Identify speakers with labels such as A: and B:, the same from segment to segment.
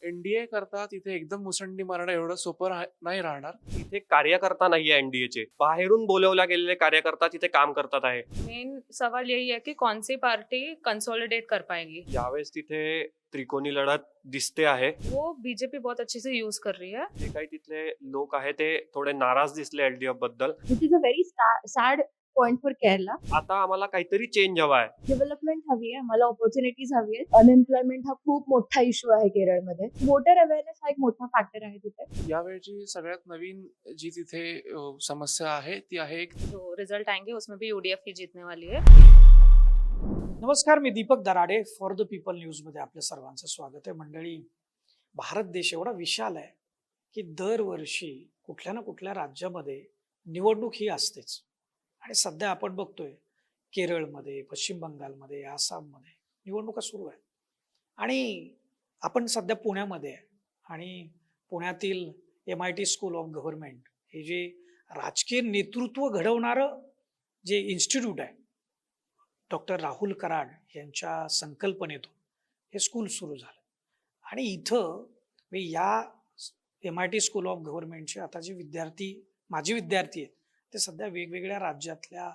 A: NDA करता तिथे एकदम मुसंडी मारणं एवढं सोपं नाही राहणार.
B: इथे कार्यकर्ता नाहीये एनडीएचे, बाहेरून बोलवल्या गेलेले कार्यकर्ता तिथे काम करतात आहे.
C: मेन सवाल यही है कि कौन सी पार्टी कंसोलिडेट कर पाएगी।
B: यावेळेस तिथे त्रिकोणी लढत दिसते आहे.
C: वो बीजेपी बहुत अच्छे से यूज कर रही है।
B: जे काही तिथले लोक आहे ते थोडे नाराज दिसले एलडीएफ बद्दल.
D: Which is a very sad point for Kerala.
B: आता आम्हाला काहीतरी चेंज हवा आहे.
D: डेव्हलपमेंट हवी आहे, मला ऑपॉर्च्युनिटीज हवी आहेत. अनएम्प्लॉयमेंट हा खूप मोठा इश्यू आहे केरळमध्ये. वोटर अवेअरनेस हा एक मोठा फॅक्टर आहे तिथे.
A: यावेळची सगळ्यात नवीन जी तिथे समस्या आहे ती आहे एक
C: जो रिजल्ट आएंगे उसमें भी यूडीएफ ही जीतने वाली है।
E: नमस्कार, मी Deepak Darade, for the people न्यूजमध्ये आपल्या सर्वांचं स्वागत आहे. मंडळी, भारत देश एवढा विशाल आहे की दरवर्षी कुठल्या ना कुठल्या राज्यामध्ये निवडणूक ही असतेच. आणि सध्या आपण बघतोय केरळमध्ये, पश्चिम बंगालमध्ये, आसाममध्ये निवडणुका सुरू आहेत. आणि आपण सध्या पुण्यामध्ये आहे आणि पुण्यातील MIT स्कूल ऑफ गव्हर्नमेंट हे जे राजकीय नेतृत्व घडवणारं जे इन्स्टिट्यूट आहे, डॉक्टर राहुल कराड यांच्या संकल्पनेतून हे स्कूल सुरू झालं. आणि इथं मी या MIT स्कूल ऑफ गव्हर्नमेंटचे आता जे माजी विद्यार्थी आहेत ते सध्या वेगवेगळ्या राज्यातल्या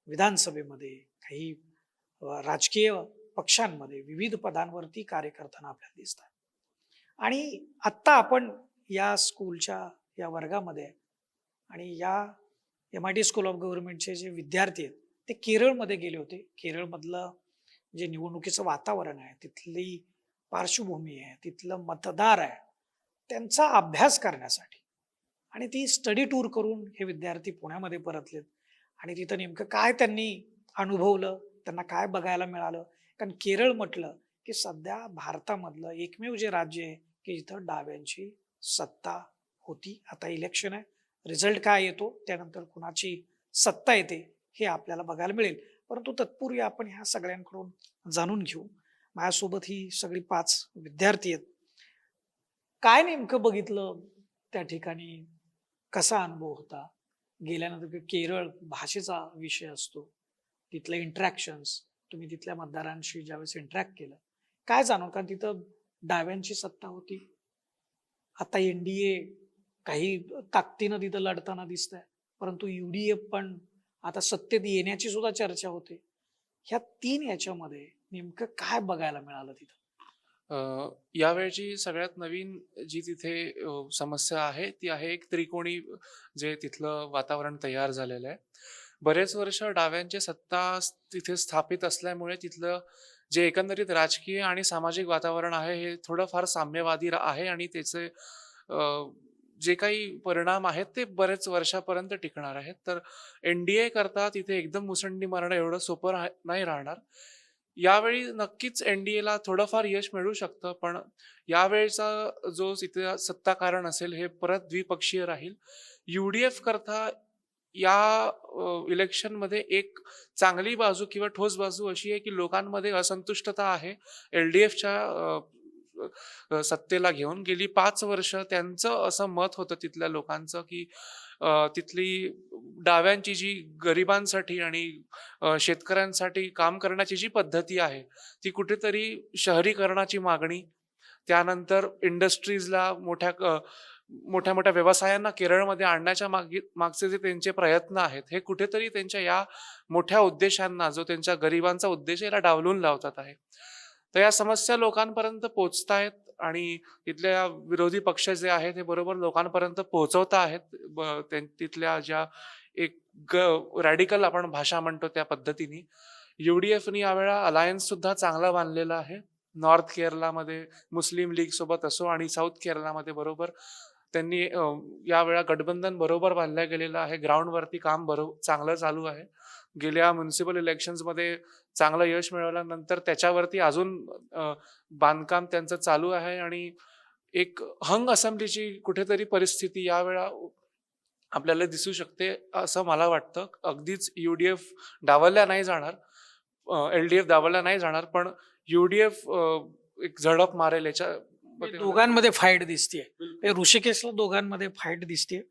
E: विधानसभेमध्ये, काही राजकीय पक्षांमध्ये विविध पदांवरती कार्य करताना आपल्याला दिसतात. आणि आत्ता आपण या स्कूलच्या या वर्गामध्ये आहे आणि या MIT स्कूल ऑफ गव्हर्नमेंटचे जे विद्यार्थी आहेत ते केरळमध्ये गेले होते. केरळमधलं जे निवडणुकीचं वातावरण आहे, तिथली पार्श्वभूमी आहे, तिथलं मतदार आहे, त्यांचा अभ्यास करण्यासाठी आणि ती स्टडी टूर करून हे विद्यार्थी पुण्यामध्ये परतलेत. आणि तिथं नेमकं काय त्यांनी अनुभवलं, त्यांना काय बघायला मिळालं. कारण केरळ म्हटलं की सध्या भारतामधलं एकमेव जे राज्य आहे की जिथं डाव्यांची सत्ता होती. आता इलेक्शन आहे, रिझल्ट काय येतो त्यानंतर कुणाची सत्ता येते हे आपल्याला बघायला मिळेल. परंतु तत्पूर्वी आपण ह्या सगळ्यांकडून जाणून घेऊ. माझ्यासोबत ही सगळी 5 विद्यार्थी आहेत. काय नेमकं बघितलं त्या ठिकाणी, कसा अनुभव होता गेल्यानंतर. केरळ भाषेचा विषय असतो, तिथले इंटरॅक्शन्स, तुम्ही तिथल्या मतदारांशी ज्यावेळेस इंटरॅक्ट केलं काय जाणवलं. कारण तिथं डाव्यांची सत्ता होती, आता NDA काही ताकदीनं तिथं लढताना दिसत आहे, परंतु UDF पण आता सत्तेत येण्याची सुद्धा चर्चा होते. ह्या 3 याच्यामध्ये नेमकं काय बघायला मिळालं तिथं.
A: यावेळची सगळ्यात नवीन जी तिथे समस्या आहे ती आहे एक त्रिकोणी जे तिथलं वातावरण तयार झालेलं आहे. बरेच वर्ष डाव्यांची सत्ता तिथे स्थापित असल्यामुळे तिथलं जे एकंदरीत राजकीय आणि सामाजिक वातावरण आहे हे थोडं फार साम्यवादी आहे आणि त्याचे जे काही परिणाम आहेत ते बरेच वर्षापर्यंत टिकणार आहेत. तर NDA करता तिथे एकदम मुसंडी मारणं एवढं सोपं नाही राहणार. यावेळी नक्कीच NDAला थोडंफार यश मिळू शकतं, पण यावेळचा जो तिथे सत्ता कारण असेल हे परत द्विपक्षीय राहील. UDF करता या इलेक्शनमध्ये एक चांगली बाजू किंवा ठोस बाजू अशी आहे की लोकांमध्ये असंतुष्टता आहे LDFच्या सत्तेला घेऊन. गेली 5 वर्ष त्यांचं असं मत होतं तिथल्या लोकांचं की तिथली डाव्यांची जी गरिबांसाठी आणि शेतकऱ्यांसाठी काम करण्याची जी पद्धती आहे ती कुठेतरी शहरीकरणाची मागणी, त्यानंतर इंडस्ट्रीजला मोठ्या मोठ्या व्यवसायांना केरळमध्ये आणण्याच्या मागचे जे त्यांचे प्रयत्न आहेत हे कुठेतरी त्यांच्या या मोठ्या उद्देशांना, जो त्यांच्या गरिबांचा उद्देश याला डावलून लावतात आहे. तर या समस्या लोकांपर्यंत पोहोचतायत आणि तिथल्या विरोधी पक्ष जे आहेत हे बरोबर लोकांपर्यंत पोहोचवत आहेत. तिथल्या ज्या एक रॅडिकल आपण भाषा म्हणतो त्या पद्धतीने UDFनी यावेळा अलायन्स सुद्धा चांगला बांधलेला आहे. नॉर्थ केरलामध्ये मुस्लिम लीग सोबत असो आणि साऊथ केरलामध्ये बरोबर त्यांनी यावेळा गठबंधन बरोबर बांधलं गेलेलं आहे. ग्राउंडवरती काम चांगलं चालू आहे. गेल्या म्युन्सिपल इलेक्शन्समध्ये चांगलं यश मिळवल्यानंतर त्याच्यावरती अजून बांधकाम त्यांचं चालू आहे आणि एक हंग असेंब्लीची कुठेतरी परिस्थिती यावेळा आपल्याला दिसू शकते असं मला वाटतं. अगदीच UDF डावलल्या नाही जाणार, LDF डावलल्या नाही जाणार, पण UDF एक झडप मारेल याच्या.
E: दोघांमध्ये फाईट दिसतेय. ऋषिकेशला दोघांमध्ये फाईट दिसते.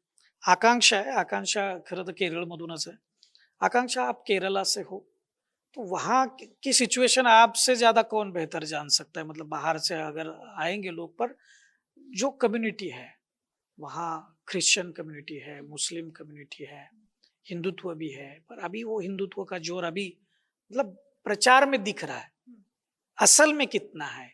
E: आकांक्षा खरं तर केरळमधूनच आहे. आकांक्षा, आप केरला से हो, तो वहाँ की सिचुएशन आपसे ज्यादा कौन बेहतर जान सकता है, मतलब बाहर से अगर आएंगे लोग, पर जो कम्युनिटी है वहाँ, क्रिश्चियन कम्युनिटी है, मुस्लिम कम्युनिटी है, हिंदुत्व भी है, पर अभी वो हिंदुत्व का जोर अभी मतलब प्रचार में दिख रहा है, असल में कितना है?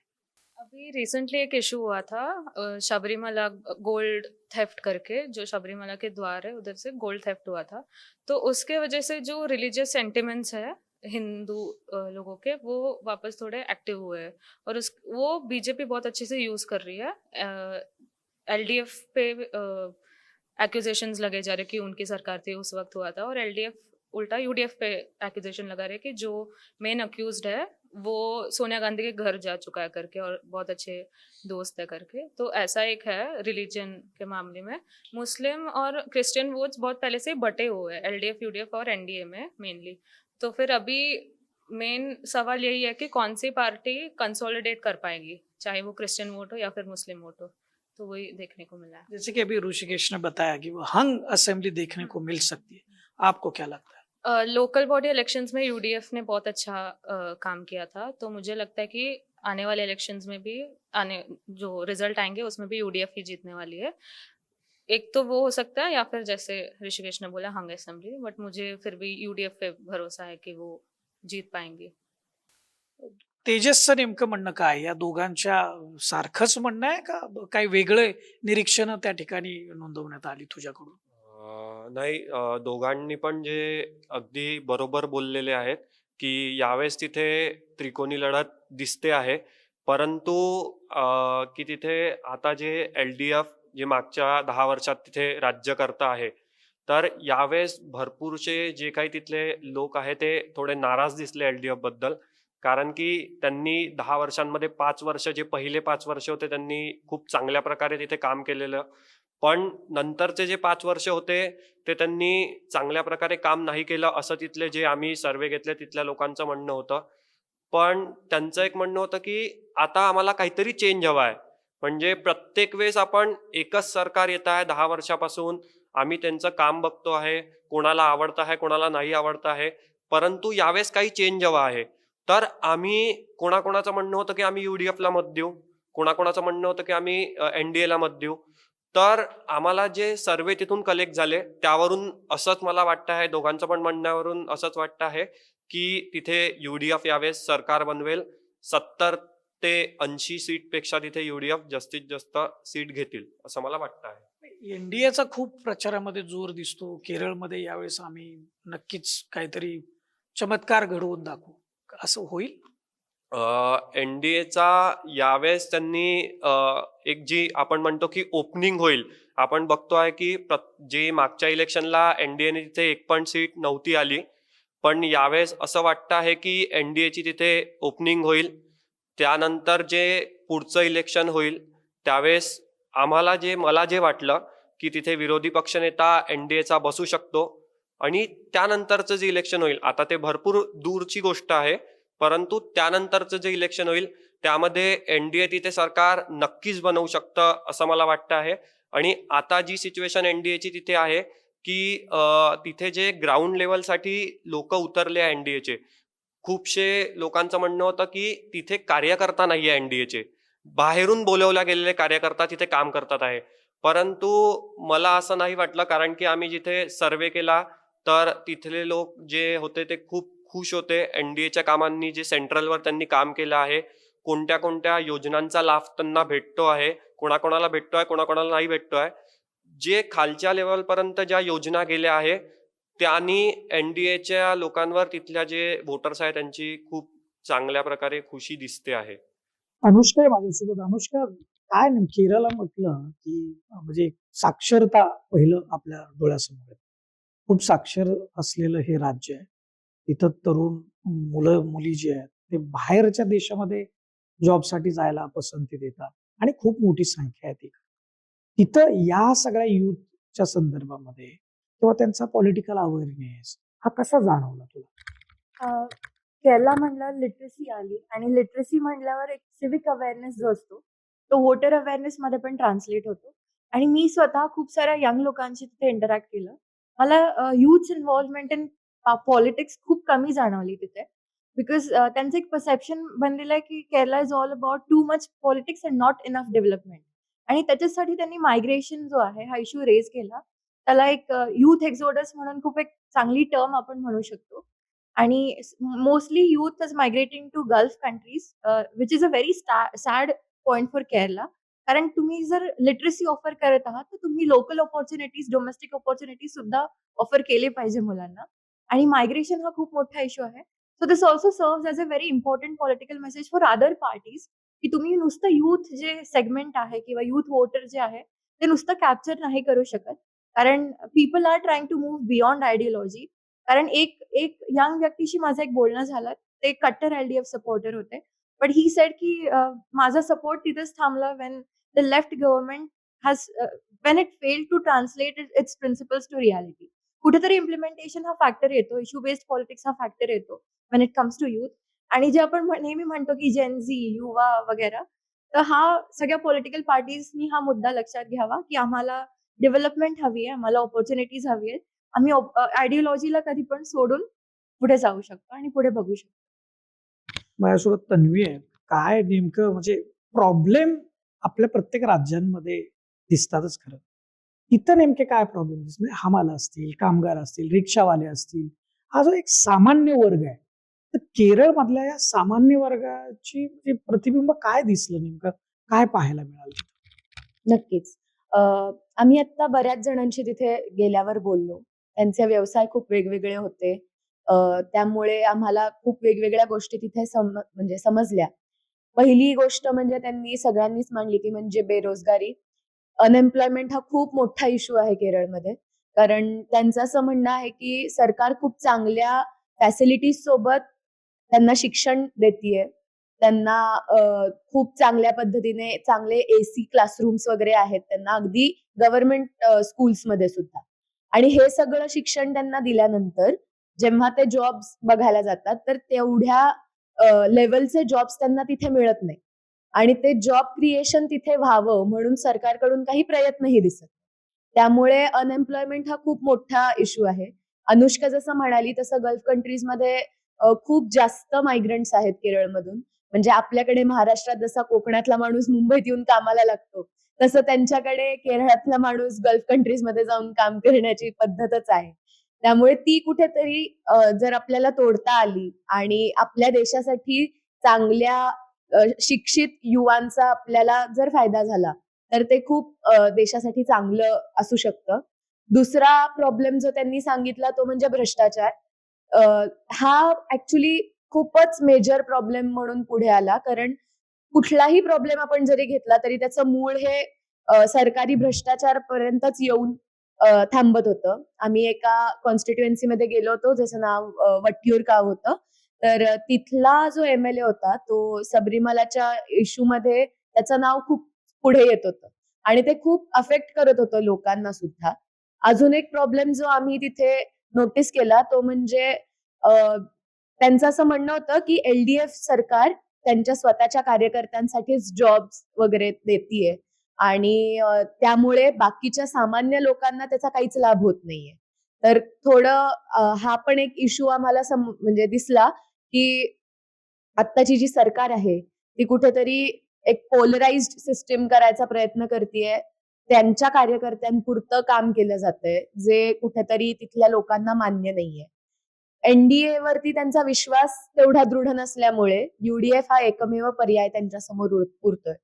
C: अभी रिसेंटली एक इशू हुआ था शबरीमला गोल्ड थेफ्ट करके, जो शबरीमला के द्वार है उधर से गोल्ड थेफ्ट हुआ था। तो उसके वजह से जो रिलीजियस सेंटिमेंट्स है हिंदू लोगों के, वो वापस थोड़े एक्टिव हुए हैं। और उस वो बीजेपी बहुत अच्छे से यूज कर रही है। एलडीएफ पे एक्यूजेशंस लगे जा रहे कि उनकी सरकार थी उस वक्त हुआ था, और एलडीएफ उल्टा यूडीएफ पे एक्यूजेशन लगा रहे कि जो मेन अक्यूज्ड है वो सोनिया गांधी के घर जा चुका है करके, और बहुत अच्छे दोस्त है करके। तो ऐसा एक है रिलीजन के मामले में। मुस्लिम और क्रिश्चियन वोट्स बहुत पहले से ही बटे हुए हैं एलडीएफ यूडीएफ और एनडीए में मेनली। तो फिर अभी मेन सवाल यही है कि कौन सी पार्टी कंसोलिडेट कर पाएगी, चाहे वो क्रिश्चियन वोट हो या फिर मुस्लिम वोट हो। तो वही देखने को मिला है।
E: जैसे कि अभी ऋषिकेश ने बताया कि वो हंग असेंबली देखने को मिल सकती है, आपको क्या लगता है?
C: लोकल बॉडी इलेक्शंस में यूडीएफ ने बहुत अच्छा काम किया था, तो मुझे लगता है कि आने वाले इलेक्शंस में भी जो रिजल्ट आएंगे उसमें भी यूडीएफ ही जीतने वाली है। एक तो वो हो सकता है, या फिर जैसे ऋषिकेश ने बोला हंग असेंबली, बट मुझे फिर भी यूडीएफ पे भरोसा है कि वो जीत पाएंगी।
E: तेजसचं नेमकं म्हणणं काय? या दोघांच्या सारखंच म्हणणं आहे का काही वेगळे निरीक्षण त्या ठिकाणी नोंदवण्यात आली तुझ्याकडून?
B: नाही, दोघांनी पण जे अगदी बरोबर बोललेले आहेत, की यावेळेस तिथे त्रिकोणी लढत दिसते आहे. परंतु की तिथे आता जे एल-डी-एफ जे मागच्या 10 वर्षात तिथे राज्यकर्ता आहे, तर यावेळेस भरपूरसे जे काही तिथले लोक आहेत ते थोडे नाराज दिसले एल-डी-एफ बद्दल. कारण की त्यांनी 10 वर्षांमध्ये 5 वर्ष, जे पहिले 5 वर्ष होते त्यांनी खूप चांगल्या प्रकारे तिथे काम केलेलं. पण नंतरचे जे 5 वर्ष होते ते त्यांनी चांगल्या प्रकारे काम नाही केलं, असं तिथले जे आम्ही सर्वे घेतले तिथल्या लोकांचं म्हणणं होतं. पण त्यांचं एक म्हणणं होतं की आता आम्हाला काहीतरी चेंज हवा आहे. म्हणजे प्रत्येक वेळेस आपण एकच सरकार येत आहे 10 वर्षापासून, आम्ही त्यांचं काम बघतो आहे, कोणाला आवडतं आहे कोणाला नाही आवडतं आहे, परंतु यावेळेस काही चेंज हवा आहे. तर आम्ही कोणाकोणाचं म्हणणं होतं की आम्ही युडीएफला मत देऊ, कोणाकोणाचं म्हणणं होतं की आम्ही एनडीएला मत देऊ. तर आम्हाला जे सर्वे तिथून कलेक्ट झाले त्यावरून असंच मला वाटतं आहे, दोघांचं पण म्हणण्यावरून असंच वाटतं आहे की तिथे युडीएफ यावेळेस सरकार बनवेल. 70 ते 80 सीटपेक्षा तिथे युडीएफ जास्तीत जास्त सीट घेतील असं मला वाटतं आहे.
E: एनडीएचा खूप प्रचारामध्ये जोर दिसतो. केरळमध्ये यावेळेस आम्ही नक्कीच काहीतरी चमत्कार घडवून दाखवू, असं होईल?
B: एनडीएचा यावेळेस त्यांनी एक जी आपण म्हणतो की ओपनिंग होईल. आपण बघतो आहे की जे मागच्या इलेक्शनला एनडीएने तिथे एक पण सीट नव्हती आली, पण यावेळेस असं वाटतं आहे की एनडीएची तिथे ओपनिंग होईल. त्यानंतर जे पुढचं इलेक्शन होईल त्यावेळेस मला जे वाटलं की तिथे विरोधी पक्षनेता एनडीएचा बसू शकतो. आणि त्यानंतरचं जे इलेक्शन होईल, आता ते भरपूर दूरची गोष्ट आहे, परंतु त्यानंतरचं जे इलेक्शन होईल त्यामध्ये एनडीए तिथे सरकार नक्कीच बनवू शकतं असं मला वाटतं आहे. आणि आता जी सिच्युएशन एनडीएची तिथे आहे की तिथे जे ग्राउंड लेवलसाठी लोक उतरले आहे एनडीएचे, खूपशे लोकांचं म्हणणं होतं की तिथे कार्यकर्ता नाही आहे एनडीएचे, बाहेरून बोलवल्या गेलेले कार्यकर्ता तिथे काम करतात आहे. परंतु मला असं नाही वाटलं, कारण की आम्ही जिथे सर्वे केला तर तिथले लोक जे होते ते खूप खुश होते एनडीएच्या कामांनी, जे सेंट्रलवर त्यांनी काम केलं आहे, कोणत्या कोणत्या योजनांचा लाभ त्यांना भेटतो आहे, कोणाकोणाला भेटतो आहे कोणाकोणाला नाही भेटतो आहे. जे खालच्या लेवलपर्यंत ज्या योजना गेल्या आहे त्यांनी एनडीएच्या लोकांवर, तिथल्या जे वोटर्स आहेत त्यांची खूप चांगल्या प्रकारे खुशी दिसते आहे.
E: अनुष्का आहे माझ्यासोबत. अनुष्का, काय नाही, केरळला म्हटलं की म्हणजे साक्षरता पहिलं आपल्या डोळ्यासमोर आहे. खूप साक्षर असलेलं हे राज्य आहे. इथं तरुण मुलं मुली जे आहेत ते बाहेरच्या देशामध्ये जॉबसाठी जायला पसंती देतात आणि खूप मोठी संख्या आहे तिथं या सगळ्या युथच्या संदर्भामध्ये किंवा त्यांचा पॉलिटिकल अवेअरनेस हा कसा जाणवला तुला?
D: केरला म्हणलं लिटरसी आली, आणि लिटरसी म्हणल्यावर एक सिविक अवेअरनेस जो असतो तो वोटर अवेअरनेस मध्ये पण ट्रान्सलेट होतो. आणि मी स्वतः खूप साऱ्या यंग लोकांशी तिथे इंटरॅक्ट केलं. मला यूथ इन्व्हॉल्वमेंट इन पॉलिटिक्स खूप कमी जाणवली तिथे. बिकॉज त्यांचं एक परसेप्शन बनलेलं आहे की Kerala is all about too much politics and not enough development. आणि त्याच्यासाठी त्यांनी मायग्रेशन जो आहे हा इश्यू रेज केला. त्याला एक युथ एक्झोडस म्हणून खूप एक चांगली टर्म आपण म्हणू शकतो. आणि mostly youth is migrating to Gulf countries, which is a very sad point for Kerala. कारण तुम्ही जर लिटरसी ऑफर करत आहात तर तुम्ही लोकल ऑपॉर्च्युनिटीज, डोमेस्टिक ऑपॉर्च्युनिटीज सुद्धा ऑफर केले पाहिजे मुलांना. आणि मायग्रेशन हा खूप मोठा इश्यू आहे. So this also serves as a very important political message for other parties, की तुम्ही नुसतं युथ जे सेगमेंट आहे किंवा युथ वोटर जे आहे ते नुसतं कॅप्चर नाही करू शकत. कारण people are trying to move beyond ideology. कारण एक एक यंग व्यक्तीशी माझं एक बोलणं झालं. ते कट्टर एलडीएफ सपोर्टर होते. बट ही सेड की माझा सपोर्ट तिथेच थांबला when the left government has when it failed to translate its principles to reality. कुठेतरी इम्प्लिमेंटेशन हा फॅक्टर येतो. इश्यू बेस्ड पॉलिटिक्स हा फॅक्टर येतो when it comes to youth. आणि जे आपण नेहमी म्हणतो की जेन झी, युवा वगैरे, तर हा सगळ्या पॉलिटिकल पार्टीजनी हा मुद्दा लक्षात घ्यावा की आम्हाला डेव्हलपमेंट हवी आहे, आम्हाला ऑपॉर्च्युनिटीज हवी आहेत. आम्ही आयडियोलॉजीला कधी पण सोडून पुढे जाऊ शकतो आणि पुढे बघू शकतो.
E: माझ्यासोबत तन्वी आहे. काय नेमकं म्हणजे प्रॉब्लेम आपल्या प्रत्येक राज्यांमध्ये दिसतातच खरं. इथं नेमके काय प्रॉब्लेम दिसतात? म्हणजे हमाल असतील, कामगार असतील, रिक्षावाले असतील, हा जो एक सामान्य वर्ग आहे, तर केरळ मधल्या या सामान्य वर्गाची म्हणजे प्रतिबिंब काय दिसलं नेमकं? काय पाहायला मिळालं?
F: नक्कीच. आम्ही आत्ता बऱ्याच जणांशी तिथे गेल्यावर बोललो. त्यांचे व्यवसाय खूप वेगवेगळे होते. त्यामुळे आम्हाला खूप वेगवेगळ्या गोष्टी तिथे म्हणजे समजल्या. पहिली गोष्ट म्हणजे त्यांनी सगळ्यांनीच मांडली ती म्हणजे बेरोजगारी. अनएम्प्लॉयमेंट हा खूप मोठा इश्यू आहे केरळमध्ये. कारण त्यांचं असं म्हणणं आहे, की सरकार खूप चांगल्या फॅसिलिटीज सोबत त्यांना शिक्षण देतीये. त्यांना खूप चांगल्या पद्धतीने चांगले एसी क्लासरूम्स वगैरे आहेत त्यांना अगदी गव्हर्नमेंट स्कूल्समध्ये सुद्धा. आणि हे सगळं शिक्षण त्यांना दिल्यानंतर जेव्हा ते जॉब्स बघायला जातात तर तेवढ्या लेव्हलचे जॉब्स त्यांना तिथे मिळत नाही. आणि ते जॉब क्रिएशन तिथे व्हावं म्हणून सरकारकडून काही प्रयत्नही दिसत. त्यामुळे अनएम्प्लॉयमेंट हा खूप मोठा इश्यू आहे. अनुष्का जसं म्हणाली तसं गल्फ कंट्रीजमध्ये खूप जास्त मायग्रंट्स आहेत केरळमधून. म्हणजे आपल्याकडे महाराष्ट्रात जसा कोकणातला माणूस मुंबईत येऊन कामाला लागतो, तसं त्यांच्याकडे केरळातला माणूस गल्फ कंट्रीजमध्ये जाऊन काम करण्याची पद्धतच आहे. त्यामुळे ती कुठेतरी जर आपल्याला तोडता आली आणि आपल्या देशासाठी चांगल्या शिक्षित युवांचा आपल्याला जर फायदा झाला, तर ते खूप देशासाठी चांगलं असू शकतं. दुसरा प्रॉब्लेम जो त्यांनी सांगितला तो म्हणजे भ्रष्टाचार. हा ऍक्च्युली खूपच मेजर प्रॉब्लेम म्हणून पुढे आला. कारण कुठलाही प्रॉब्लेम आपण जरी घेतला तरी त्याचं मूळ हे सरकारी भ्रष्टाचारपर्यंतच येऊन थांबत होतं. आम्ही एका कॉन्स्टिट्युएन्सीमध्ये गेलो होतो ज्याचं नाव वट्टियूरकाव होतं. तर तिथला जो एमएलए होता तो सबरीमालाच्या इश्यूमध्ये त्याचं नाव खूप पुढे येत होतं आणि ते खूप अफेक्ट करत होतं लोकांना सुद्धा. अजून एक प्रॉब्लेम जो आम्ही तिथे नोटीस केला तो म्हणजे त्यांचं असं म्हणणं होतं की एलडीएफ सरकार त्यांच्या स्वतःच्या कार्यकर्त्यांसाठीच जॉब्स वगैरे देतीये आणि त्यामुळे बाकीच्या सामान्य लोकांना त्याचा काहीच लाभ होत नाहीये. तर थोडं हा पण एक इश्यू आम्हाला म्हणजे दिसला की आत्ताची जी सरकार आहे ती कुठेतरी एक पोलराइज्ड सिस्टीम करायचा प्रयत्न करतेय. त्यांच्या कार्यकर्त्यांपुरतं काम केलं जातंय जे कुठेतरी तिथल्या लोकांना मान्य नाहीये. एनडीए वरती त्यांचा विश्वास तेवढा दृढ नसल्यामुळे युडीएफ हा एकमेव पर्याय त्यांच्या समोर उरतोय.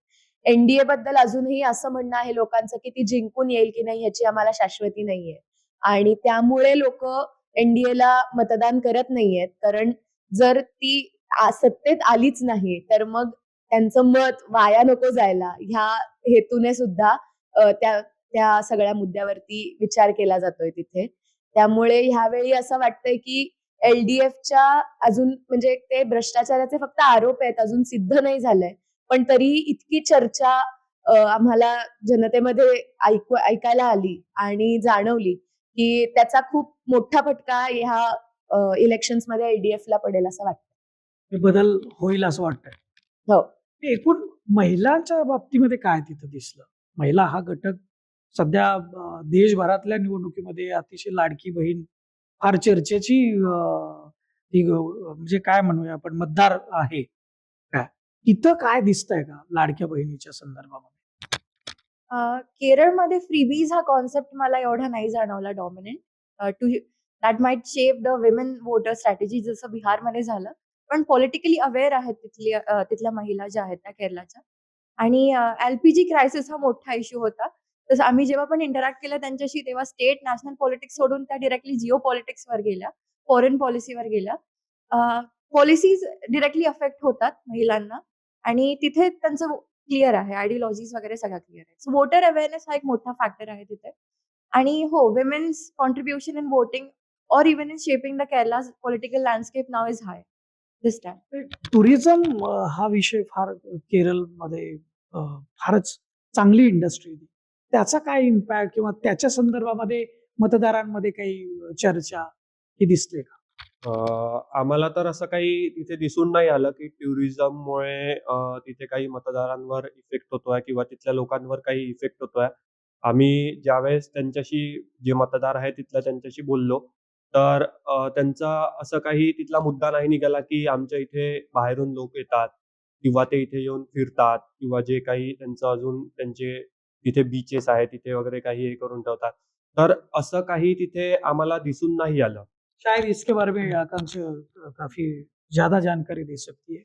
F: एनडीए बद्दल अजूनही असं म्हणणं आहे लोकांचं की ती जिंकून येईल की नाही याची आम्हाला शाश्वती नाहीये आणि त्यामुळे लोक एनडीएला मतदान करत नाहीयेत. कारण जर ती सत्तेत आलीच नाही तर मग त्यांचं मत वाया नको जायला ह्या हेतूने सुद्धा त्या त्या सगळ्या मुद्द्यावरती विचार केला जातोय तिथे. त्यामुळे ह्यावेळी असं वाटतंय की एलडीएफच्या अजून म्हणजे ते भ्रष्टाचाराचे फक्त आरोप आहेत, अजून सिद्ध नाही झालंय. पण तरीही इतकी चर्चा आम्हाला जनतेमध्ये ऐकायला आली आणि जाणवली की त्याचा खूप मोठा फटका ह्या इलेक्शन्स मध्ये एलडीएफला पडेल असं वाटतं.
E: हे बदल होईल असं वाटतंय.
F: हो.
E: एकूण महिलांच्या बाबतीमध्ये काय तिथं दिसलं? महिला हा घटक सध्या देशभरातल्या निवडणुकीमध्ये अतिशय लाडकी बहीण फार चर्चेची ती म्हणजे काय म्हणूया आपण मतदार आहे काय, तिथं काय दिसतंय का लाडक्या बहिणीच्या संदर्भामध्ये?
D: केरळमध्ये फ्रीबीज हा कॉन्सेप्ट मला एवढा नाही जाणवला dominant to that might shape the women voter strategy जसं बिहारमध्ये झालं. पण पॉलिटिकली अवेअर आहेत तिथल्या महिला ज्या आहेत त्या केरळच्या. आणि एल-पी-जी क्रायसिस हा मोठा इश्यू होता. तसं आम्ही जेव्हा पण इंटरॅक्ट केलं त्यांच्याशी तेव्हा स्टेट, नॅशनल पॉलिटिक्स सोडून त्या डायरेक्टली जिओ पॉलिटिक्सवर गेल्या, फॉरेन पॉलिसीवर गेल्या. पॉलिसीज डायरेक्टली अफेक्ट होतात महिलांना आणि तिथे त्यांचं क्लिअर आहे. आयडिओलॉजीज वगैरे सगळ्या क्लिअर आहेत. सो वोटर अवेअरनेस हा एक मोठा फॅक्टर आहे तिथे. आणि हो, women's contribution in voting or even in shaping the Kerala's political landscape now is high this time.
E: Tourism हा विषय फार केरळमध्ये फारच चांगली इंडस्ट्री. त्याचा काय इम्पॅक्ट किंवा त्याच्या संदर्भामध्ये मतदारांमध्ये काही चर्चा ही दिसते का?
B: आम्हाला तर असं काही तिथे दिसून नाही आलं की टुरिझममुळे तिथे काही मतदारांवर इफेक्ट होतोय किंवा तिथल्या लोकांवर काही इफेक्ट होतोय. आम्ही ज्यावेळेस त्यांच्याशी जे मतदार आहेत तिथल्या त्यांच्याशी बोललो, तर त्यांचा असं काही तिथला मुद्दा नाही निघाला की आमच्या इथे बाहेरून लोक येतात किंवा ते इथे येऊन फिरतात किंवा जे काही त्यांचं अजून त्यांचे तिथे बीचेस आहेत तिथे वगैरे काही हे करून ठेवतात. तर असं काही तिथे आम्हाला दिसून नाही आलं.
E: शायद इसके बारे में आकांक्षा काफी ज्यादा जानकारी दे सकती है।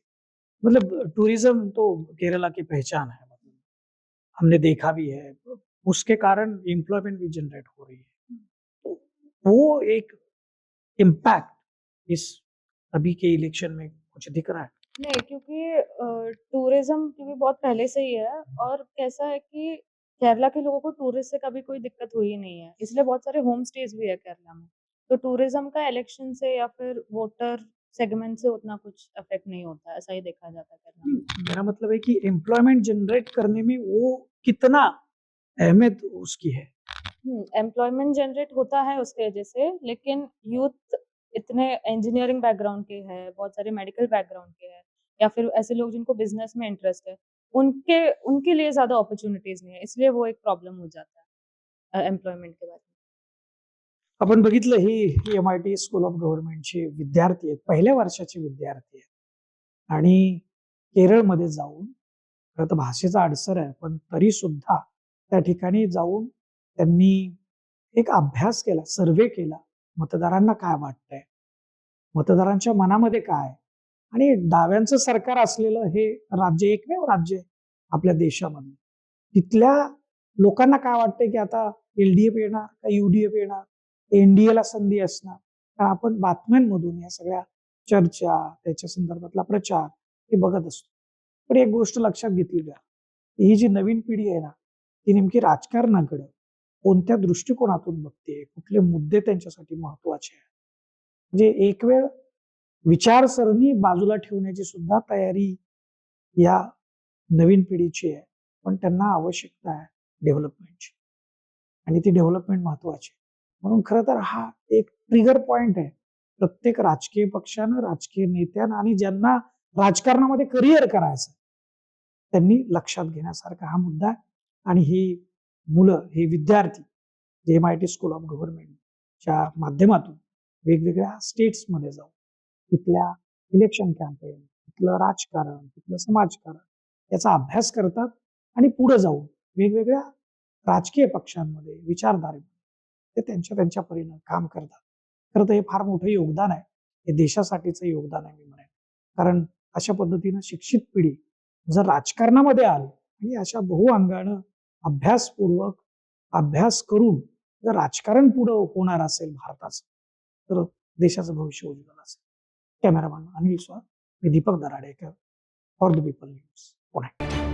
E: मतलब टूरिज्म तो केरला की पहचान है, मतलब हमने देखा भी है, उसके कारण एम्प्लॉयमेंट भी जनरेट हो रही है। तो वो एक इम्पैक्ट इस अभी के इलेक्शन में कुछ दिख रहा है?
C: नहीं, क्योंकि टूरिज्म क्योंकि बहुत पहले से ही है और कैसा है कि केरला के लोगों को टूरिस्ट से कभी कोई दिक्कत हुई ही नहीं है, इसलिए बहुत सारे होम स्टेज भी है केरला में। तो टूरिज्म का इलेक्शन से या फिर वोटर सेगमेंट से उतना कुछ अफेक्ट नहीं होता है, ऐसा ही देखा जाता है केरला में।
E: मेरा मतलब है कि एम्प्लॉयमेंट जनरेट करने में वो कितना अहमियत उसकी है।
C: एम्प्लॉयमेंट जनरेट होता है उसकी वजह से, लेकिन यूथ इतने इंजीनियरिंग बैकग्राउंड के हैं, बहुत सारे मेडिकल बैकग्राउंड के हैं या फिर ऐसे लोग जिनको बिजनेस में इंटरेस्ट है, उनके उनके लिए ज़्यादा अपॉर्च्युनिटीज नहीं है, इसलिए वो एक प्रॉब्लम हो जाता है एम्प्लॉयमेंट के बारे में।
E: आपण बघितलं ही MIT स्कूल ऑफ गव्हर्नमेंटचे विद्यार्थी आहेत, पहिल्या वर्षाचे विद्यार्थी आहेत आणि केरळमध्ये जाऊन, खरं तर भाषेचा अडसर आहे, पण तरी सुद्धा त्या ठिकाणी जाऊन त्यांनी एक अभ्यास केला, सर्व्हे केला. मतदारांना काय वाटतंय, मतदारांच्या मनामध्ये काय आहे आणि डाव्यांचं सरकार असलेलं हे राज्य एकमेव राज्य आहे आपल्या देशामध्ये. तिथल्या लोकांना काय वाटतंय की आता LDF येणार का UDF येणार, NDAला संधी असणार. कारण आपण बातम्यांमधून या सगळ्या चर्चा, त्याच्या संदर्भातला प्रचार हे बघत असतो. पण एक गोष्ट लक्षात घेतली का, ही जी नवीन पिढी आहे ना, ती नेमकी राजकारणाकडे कोणत्या दृष्टिकोनातून बघते, कुठले मुद्दे त्यांच्यासाठी महत्वाचे आहेत. म्हणजे एक वेळ विचारसरणी बाजूला ठेवण्याची सुद्धा तयारी या नवीन पिढीची आहे, पण त्यांना आवश्यकता आहे डेव्हलपमेंटची आणि ती डेव्हलपमेंट महत्वाची आहे. म्हणून खरं तर हा एक ट्रिगर पॉइंट आहे प्रत्येक राजकीय पक्षानं, राजकीय नेत्यांना आणि ज्यांना राजकारणामध्ये करिअर करायचं त्यांनी लक्षात घेण्यासारखा हा मुद्दा आहे. आणि ही मुलं, हे विद्यार्थी जे MIT स्कूल ऑफ गव्हर्नमेंटच्या माध्यमातून वेगवेगळ्या स्टेट्समध्ये जाऊन तिथल्या इलेक्शन कॅम्पेन, तिथलं राजकारण, तिथलं समाजकारण याचा अभ्यास करतात आणि पुढे जाऊन वेगवेगळ्या राजकीय पक्षांमध्ये, विचारधारेमध्ये ते त्यांच्या त्यांच्या परीनं काम करतात. खरं तर हे फार मोठं योगदान आहे, हे देशासाठीचं योगदान आहे मी म्हणेन. कारण अशा पद्धतीनं शिक्षित पिढी जर राजकारणामध्ये आली आणि अशा बहुअंगानं अभ्यासपूर्वक अभ्यास करून जर राजकारण पुढं होणार असेल भारताचं, तर देशाचं भविष्य उज्ज्वल असेल. कॅमेरामॅन अनिल स्वार, मी Deepak Darade for the people news, Pune.